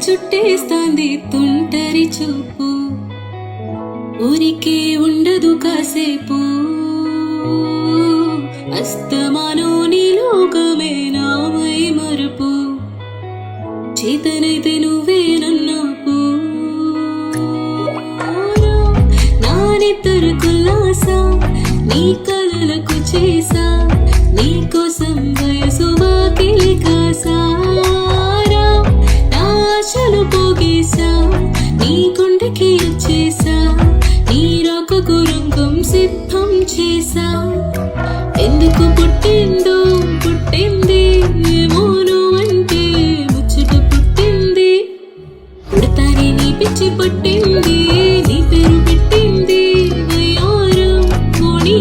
చుట్టేస్తాంది తుంటరి చూపు, ఊరికే ఉండదు కాసేపు, అస్తమానో నీ లోకమే నామై మరుపు, చేతనైతే నువ్వే నన్నాపు, నా నిద్ర కుల్లాస నీ కలలకు చేసా, నీ కోసం వయసు వాకిలి కాసారా, నా ఆశలు పోగేసా, నీ గుండెకి వచ్చేసా, నీ రాకకు రంగం సిద్ధం చేసా, ఎందుకు పుట్టిందో పుట్టింది ఏమో నువ్వంటే ముచ్చట పుట్టింది, పుడతానే నీ పిచ్చి పట్టింది.